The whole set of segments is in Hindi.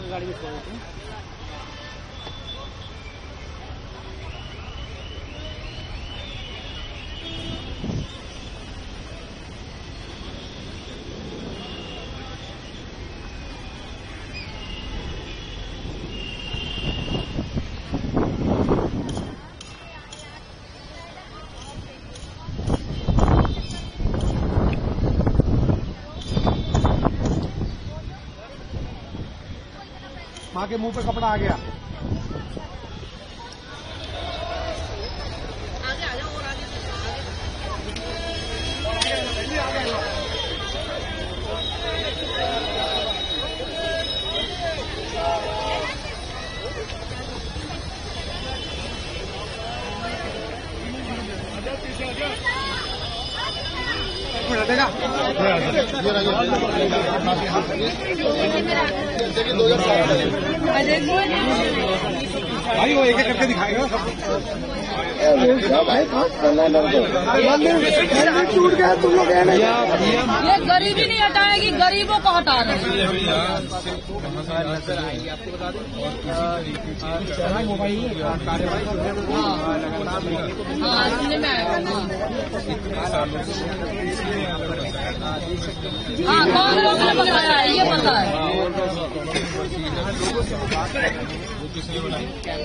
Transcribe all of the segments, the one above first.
गाड़ी में छोड़ देते हैं। माँ के मुंह पे कपड़ा आ गया। भाई वो एक एक करके दिखाएगा भाई। टूट गया तुम लोग। ये गरीबी नहीं हटाएगी, गरीबों को हटा रहे हैं। हाँ सुनने में आया। हाँ कांग्रेस ने बनाया है, ये पता है।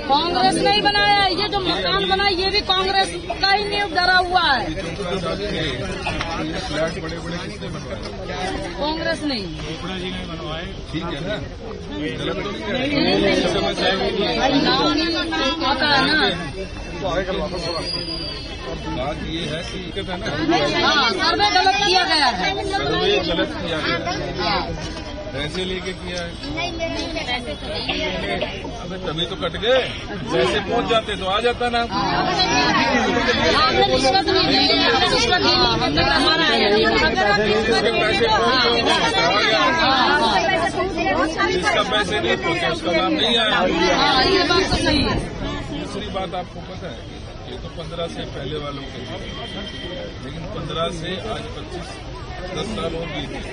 कांग्रेस ने ही बनाया है। ये जो मकान बना ये भी कांग्रेस का ही नींव डरा हुआ है। कांग्रेस नहीं ठीक है ना, आता है ना। बात ये है कि हाँ सर्वे गलत किया गया है। सर्वे गलत किया गया है, पैसे लेके किया है। अबे तभी तो कट गए, पैसे पहुंच जाते तो आ जाता ना। आपने रिश्वत नहीं दी, आपने रिश्वत दी, हमारा है। जिसका पैसे नहीं पहुंचे उसका नाम नहीं आया। ये बात तो सही है। दूसरी बात आपको पता है, ये तो 15 से पहले वालों के लिए, लेकिन 15 से आज 25 10 साल और बीत गए,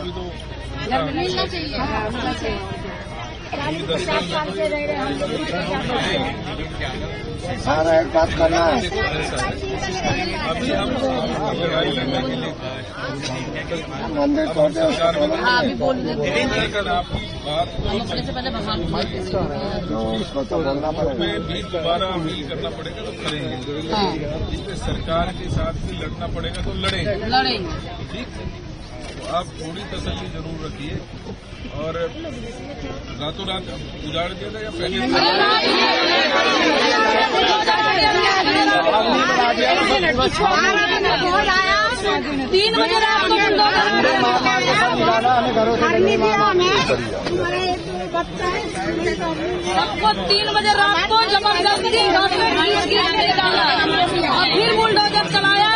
उनको भी तो मिलना चाहिए। 10 साल सारा एक बात करना है। अभी हम लड़ाई लड़ने के लिए मंदिर छोटे हाँ अभी बोल देते हैं। आप बात अपने से पहले भगवान उसको तो बोलना पड़ेगा। में भी दोबारा अपील करना पड़ेगा तो करेंगे। इसमें सरकार के साथ भी लड़ना पड़ेगा तो लड़ेंगे। ठीक, तो आप थोड़ी तसल्ली जरूर रखिए। और रातों रात उजाड़ दिया था या पहले 3 बजे रात को सबको 3 बजे रात को जबरदस्ती घर में फिर बुलडोजर चलाया।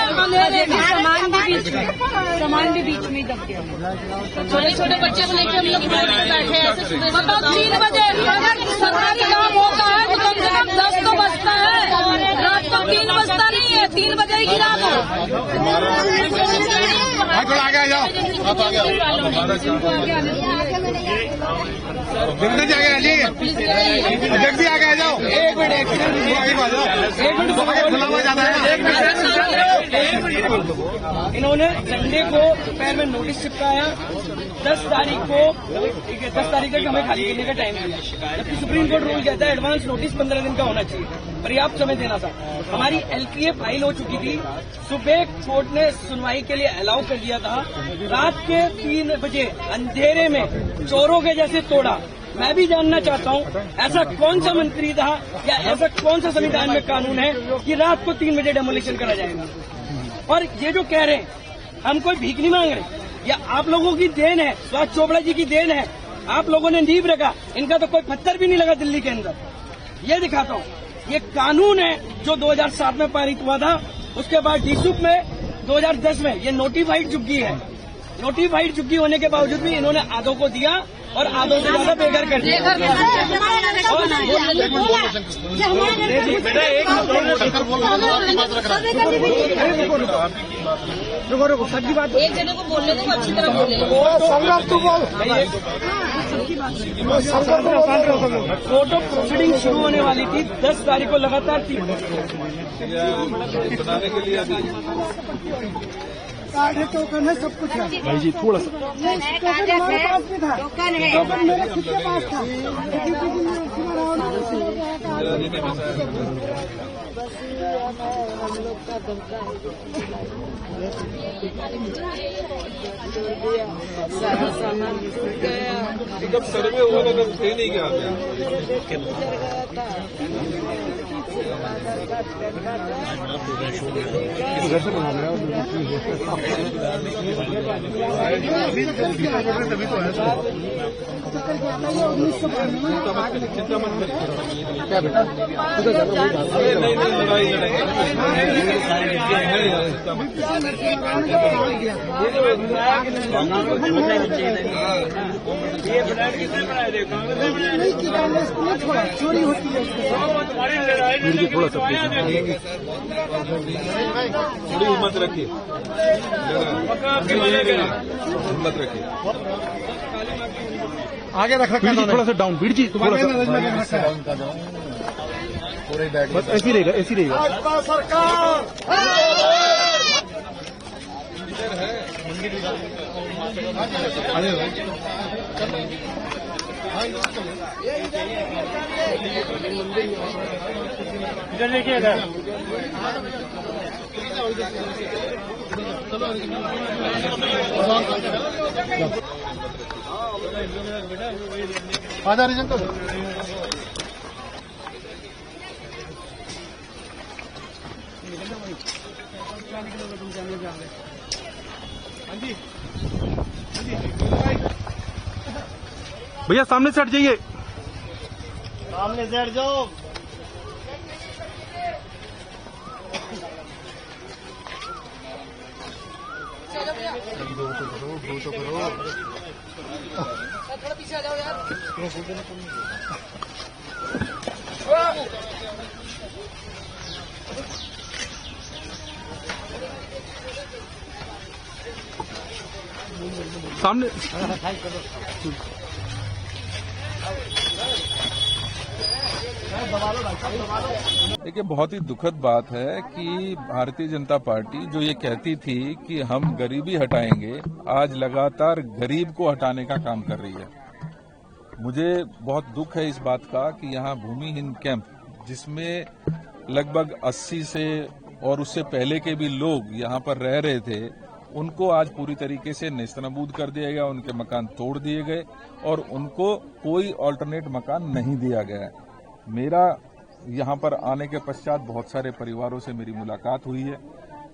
सामान भी बीच में दब गया। छोटे छोटे बच्चे को लेकर हम लोग बैठे ऐसे सुबह। बताओ 3 बजे सरकारी काम होता है तो कम से कम 10 तो बजता है, रात को 3 बजता नहीं है। 3 बजे ही गिरा दो। आगे जाओ, जल्दी आगे जल्दी आगे आ जाओ। एक मिनट खुलावा जाता है। इन्होंने संडे को पैर में नोटिस चिपकाया। 10 तारीख को 10 तारीख तक हमें खाली करने का टाइम दिया, जबकि सुप्रीम कोर्ट रूल कहता है एडवांस नोटिस 15 दिन का होना चाहिए, पर्याप्त समय देना था। हमारी LPA फाइल हो चुकी थी। सुबह कोर्ट ने सुनवाई के लिए अलाउ कर दिया था। रात के 3 बजे अंधेरे में चोरों के जैसे तोड़ा। मैं भी जानना चाहता हूँ ऐसा कौन सा मंत्री था या ऐसा कौन सा संविधान में कानून है कि रात को 3 बजे डेमोलिशन करा जाएगा। और ये जो कह रहे हैं हम कोई भीख नहीं मांग रहे, या आप लोगों की देन है, सुभाष चोपड़ा जी की देन है। आप लोगों ने नींव रखा, इनका तो कोई पत्थर भी नहीं लगा दिल्ली के अंदर। ये दिखाता हूँ, ये कानून है जो 2007 में पारित हुआ था। उसके बाद डीसूप में 2010 में ये नोटिफाइड चुकी है। नोटिफाइड चुकी होने के बावजूद भी इन्होंने आधों को दिया और आधों से ज्यादा बेघर कर दिया। एक जने को बोलने दो, अच्छी तरह बोले। फोटो प्रोसीडिंग शुरू होने वाली थी 10 तारीख को, लगातार बनाने के लिए अभी कार्ड है, टोकन है, सब कुछ है भाई जी। थोड़ा सा टोकन हमारे पास भी था, टोकन मेरे खुद के पास था। जब सर्वे हुआ था तब थे नहीं क्या तभी तो है चिंता मत करिए। क्या बेटा नहीं लड़ाई चोरी होती है, थोड़ा सा थोड़ी हिम्मत रखिए, हिम्मत रखिए। आगे रख रखा थोड़ा सा डाउन। बीड़ जी थोड़ा सा बस ऐसी रहेगा, ऐसी रहेगा। सरकार इधर देखिए, इधर आधा रीजन तो भैया सामने से हट जाइए, सामने से हट जाओ। थोड़ा पीछे आ जाओ यार। सामने देखिए, बहुत ही दुखद बात है कि भारतीय जनता पार्टी जो ये कहती थी कि हम गरीबी हटाएंगे, आज लगातार गरीब को हटाने का काम कर रही है। मुझे बहुत दुख है इस बात का कि यहाँ भूमिहीन कैंप, जिसमें लगभग 80 से और उससे पहले के भी लोग यहाँ पर रह रहे थे, उनको आज पूरी तरीके से नेस्तनाबूद कर दिया गया, उनके मकान तोड़ दिए गए और उनको कोई ऑल्टरनेट मकान नहीं दिया गया। मेरा यहाँ पर आने के पश्चात बहुत सारे परिवारों से मेरी मुलाकात हुई है,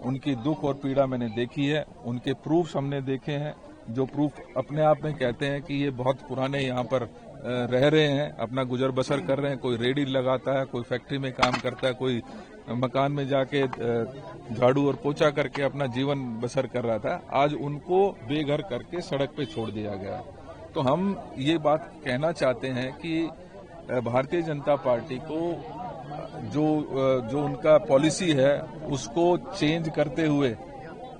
उनकी दुख और पीड़ा मैंने देखी है, उनके प्रूफ हमने देखे हैं, जो प्रूफ अपने आप में कहते हैं कि ये बहुत पुराने यहाँ पर रह रहे हैं, अपना गुजर बसर कर रहे हैं। कोई रेडी लगाता है, कोई फैक्ट्री में काम करता है, कोई मकान में जाके झाड़ू और पोछा करके अपना जीवन बसर कर रहा था। आज उनको बेघर करके सड़क पे छोड़ दिया गया। तो हम ये बात कहना चाहते हैं कि भारतीय जनता पार्टी को जो उनका पॉलिसी है उसको चेंज करते हुए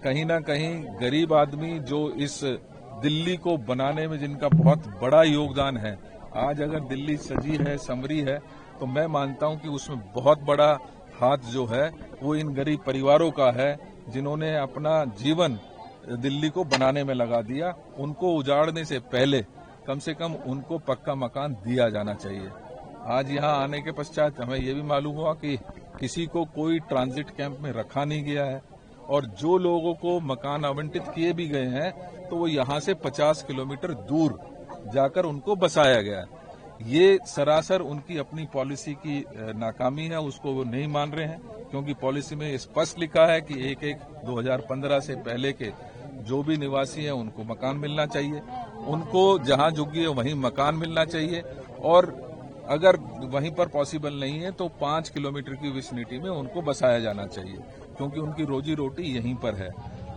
कहीं ना कहीं गरीब आदमी जो इस दिल्ली को बनाने में जिनका बहुत बड़ा योगदान है, आज अगर दिल्ली सजी है, संवरी है, तो मैं मानता हूं कि उसमें बहुत बड़ा हाथ जो है वो इन गरीब परिवारों का है, जिन्होंने अपना जीवन दिल्ली को बनाने में लगा दिया। उनको उजाड़ने से पहले कम से कम उनको पक्का मकान दिया जाना चाहिए। आज यहाँ आने के पश्चात हमें ये भी मालूम हुआ कि किसी को कोई ट्रांजिट कैंप में रखा नहीं गया है और जो लोगों को मकान आवंटित किए भी गए हैं तो वो यहाँ से 50 किलोमीटर दूर जाकर उनको बसाया गया है। ये सरासर उनकी अपनी पॉलिसी की नाकामी है, उसको वो नहीं मान रहे हैं, क्योंकि पॉलिसी में स्पष्ट लिखा है कि 2015 से पहले के जो भी निवासी हैं उनको मकान मिलना चाहिए, उनको जहां झुग्गी है वहीं मकान मिलना चाहिए और अगर वहीं पर पॉसिबल नहीं है तो 5 किलोमीटर की विसिनिटी में उनको बसाया जाना चाहिए, क्योंकि उनकी रोजी रोटी यहीं पर है।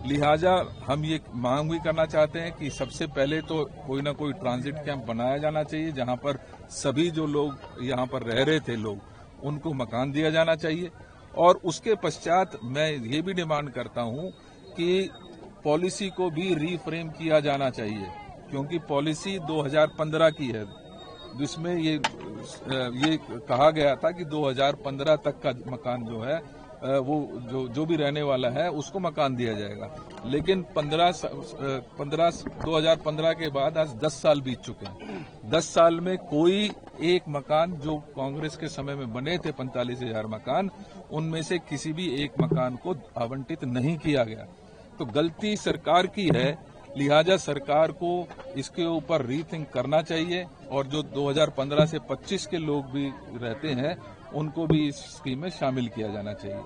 लिहाजा हम ये मांग भी करना चाहते हैं कि सबसे पहले तो कोई ना कोई ट्रांजिट कैंप बनाया जाना चाहिए, जहां पर सभी जो लोग यहां पर रह रहे थे लोग उनको मकान दिया जाना चाहिए। और उसके पश्चात मैं ये भी डिमांड करता हूं कि पॉलिसी को भी रीफ्रेम किया जाना चाहिए, क्योंकि पॉलिसी 2015 की है, जिसमें ये कहा गया था कि 2015 तक का मकान जो है वो जो भी रहने वाला है उसको मकान दिया जाएगा। लेकिन 2015 के बाद आज 10 साल बीत चुके हैं। 10 साल में कोई एक मकान जो कांग्रेस के समय में बने थे 45,000 मकान, उनमें से किसी भी एक मकान को आवंटित नहीं किया गया। तो गलती सरकार की है, लिहाजा सरकार को इसके ऊपर रीथिंक करना चाहिए और जो 2015 से 25 के लोग भी रहते हैं उनको भी इस स्कीम में शामिल किया जाना चाहिए।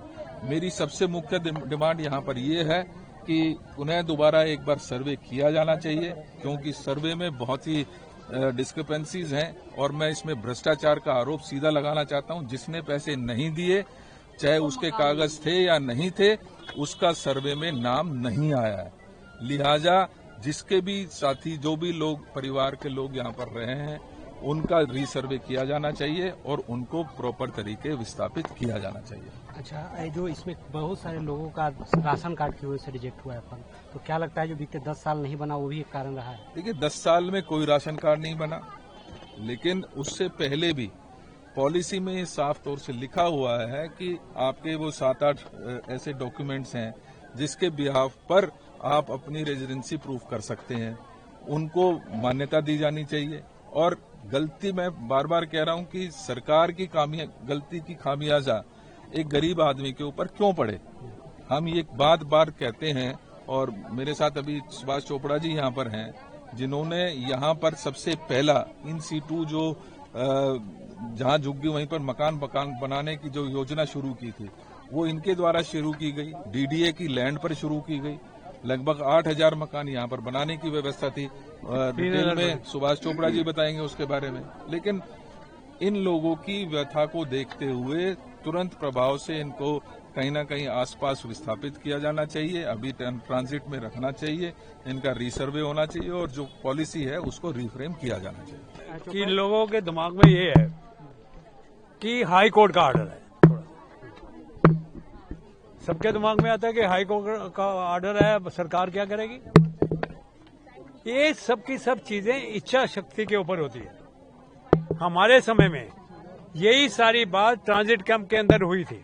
मेरी सबसे मुख्य डिमांड यहाँ पर यह है कि उन्हें दोबारा एक बार सर्वे किया जाना चाहिए, क्योंकि सर्वे में बहुत ही डिस्क्रिपेंसीज हैं और मैं इसमें भ्रष्टाचार का आरोप सीधा लगाना चाहता हूँ। जिसने पैसे नहीं दिए, चाहे उसके कागज थे या नहीं थे, उसका सर्वे में नाम नहीं आया है। लिहाजा जिसके भी साथी, जो भी लोग परिवार के लोग यहाँ पर रहे हैं, उनका रीसर्वे किया जाना चाहिए और उनको प्रॉपर तरीके विस्थापित किया जाना चाहिए। अच्छा, जो इसमें बहुत सारे लोगों का राशन कार्ड की वजह से रिजेक्ट हुआ है फंड, तो क्या लगता है जो बीते 10 साल नहीं बना वो भी एक कारण रहा है? देखिए, 10 साल में कोई राशन कार्ड नहीं बना, लेकिन उससे पहले भी पॉलिसी में साफ तौर से लिखा हुआ है कि आपके वो 7-8 ऐसे डॉक्यूमेंट्स हैं जिसके बिहाफ पर आप अपनी रेजिडेंसी प्रूफ कर सकते हैं, उनको मान्यता दी जानी चाहिए। और गलती, मैं बार बार कह रहा हूं कि सरकार की गलती की खामियाजा एक गरीब आदमी के ऊपर क्यों पड़े। हम ये बात बार कहते हैं, और मेरे साथ अभी सुभाष चोपड़ा जी यहाँ पर हैं, जिन्होंने यहाँ पर सबसे पहला इन सीटू जो जहां झुग्गी वहीं पर मकान बनाने की जो योजना शुरू की थी, वो इनके द्वारा शुरू की गई। डीडीए की लैंड पर शुरू की गई। लगभग 8,000 मकान यहाँ पर बनाने की व्यवस्था थी। डिटेल में सुभाष चोपड़ा जी बताएंगे उसके बारे में। लेकिन इन लोगों की व्यथा को देखते हुए तुरंत प्रभाव से इनको कहीं ना कहीं आसपास विस्थापित किया जाना चाहिए, अभी ट्रांजिट में रखना चाहिए, इनका रीसर्वे होना चाहिए और जो पॉलिसी है उसको रिफ्रेम किया जाना चाहिए। कि लोगों के दिमाग में ये है कि हाई कोर्ट का ऑर्डर है, सबके दिमाग में आता है कि हाई कोर्ट का ऑर्डर है, सरकार क्या करेगी। ये सब की सब चीजें इच्छा शक्ति के ऊपर होती है। हमारे समय में यही सारी बात ट्रांजिट कैंप के अंदर हुई थी।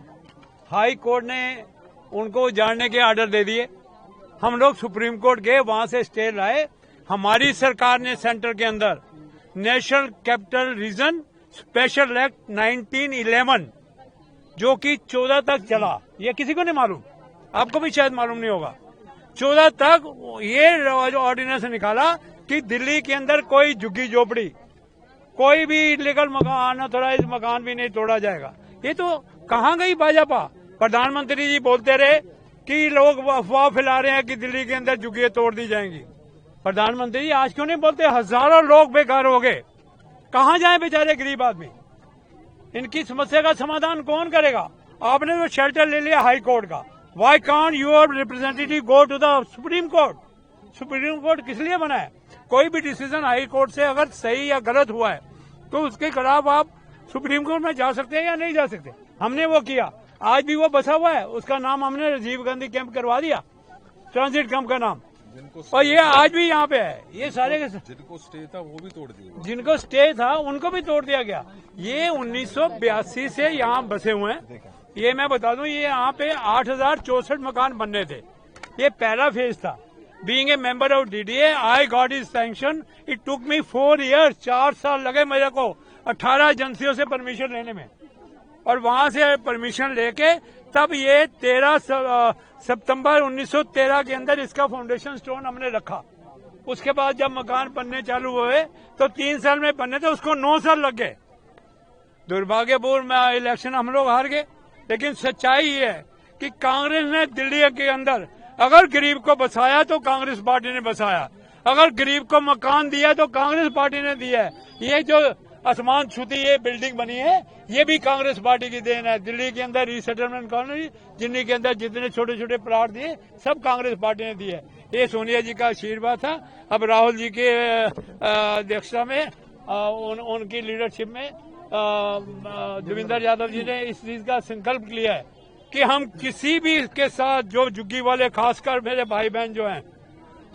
हाई कोर्ट ने उनको जाने के ऑर्डर दे दिए, हम लोग सुप्रीम कोर्ट गए, वहां से स्टे लाए। हमारी सरकार ने सेंटर के अंदर national capital region special act 1911 जो कि 14 तक चला, ये किसी को नहीं मालूम, आपको भी शायद मालूम नहीं होगा। 14 तक ये ऑर्डिनेंस निकाला कि दिल्ली के अंदर कोई झुग्गी झोपड़ी, कोई भी इलीगल मकान, अनऑथराइज्ड मकान भी नहीं तोड़ा जाएगा। ये तो कहाँ गई भाजपा? प्रधानमंत्री जी बोलते रहे कि लोग अफवाह फैला रहे हैं कि दिल्ली के अंदर झुग्गियां तोड़ दी जाएंगी। प्रधानमंत्री जी आज क्यों नहीं बोलते? हजारों लोग बेघर हो गए, कहाँ जाए बेचारे गरीब आदमी? इनकी समस्या का समाधान कौन करेगा? आपने तो शेल्टर ले लिया हाई कोर्ट का, why can't your representative go to the supreme court? Supreme court किस लिए बना है? कोई भी डिसीजन हाई कोर्ट से अगर सही या गलत हुआ है तो उसके खिलाफ आप सुप्रीम कोर्ट में जा सकते हैं या नहीं जा सकते। हमने वो किया, आज भी वो बसा हुआ है, उसका नाम हमने राजीव गांधी कैंप करवा दिया, ट्रांजिट कैंप का नाम, और ये आज भी यहाँ पे है। ये सारे जिनको स्टे था वो भी तोड़ दिया, जिनको स्टे था उनको भी तोड़ दिया गया। ये 1982 से यहाँ बसे हुए हैं। ये मैं बता दूं, ये यहाँ पे 8,064 मकान बनने थे। ये पहला फेज था। Being a member of DDA I got is sanction, it took me 4 years, 4 साल लगे मेरे को 18 एजेंसियों से परमिशन लेने में, और वहां से परमिशन लेके तब ये 13 सितंबर 1913 के अंदर इसका फाउंडेशन स्टोन हमने रखा। उसके बाद जब मकान बनने चालू हुए तो 3 साल में बनने थे, उसको 9 साल लग गए। दुर्भाग्यपूर्ण इलेक्शन हम लोग हार गए। लेकिन सच्चाई ये है कि कांग्रेस ने दिल्ली के अंदर अगर गरीब को बसाया तो कांग्रेस पार्टी ने बसाया, अगर गरीब को मकान दिया तो कांग्रेस पार्टी ने दिया है। ये जो आसमान छूती ये बिल्डिंग बनी है, ये भी कांग्रेस पार्टी की देन है। दिल्ली के अंदर रीसेटलमेंट कॉलोनी, दिल्ली के अंदर जितने छोटे छोटे प्लाट दिए सब कांग्रेस पार्टी ने दिए। ये सोनिया जी का आशीर्वाद था। अब राहुल जी के अध्यक्षता में उनकी लीडरशिप में देवेंद्र यादव जी ने इस चीज का संकल्प लिया है कि हम किसी भी के साथ, जो झुग्गी वाले खासकर मेरे भाई बहन जो हैं,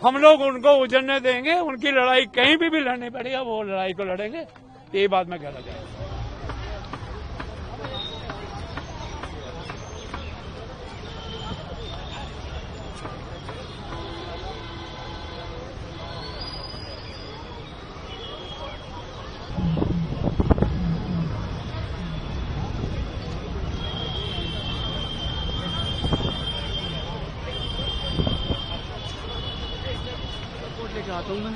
हम लोग उनको उजड़ने देंगे। उनकी लड़ाई कहीं भी लड़नी पड़ेगा, वो लड़ाई को लड़ेंगे। यही बात मैं कहना चाहता हूँ। लेके आता हूँ मैं।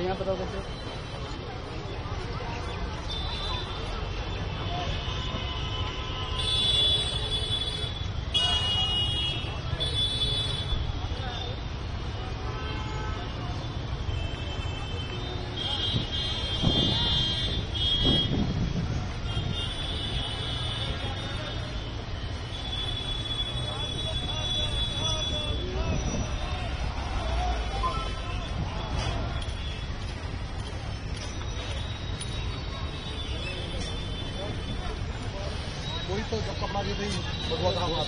यहाँ बताओ कैसे। कोई तो कपड़ा भी नहीं आपका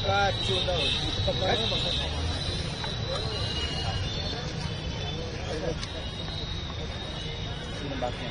बात है।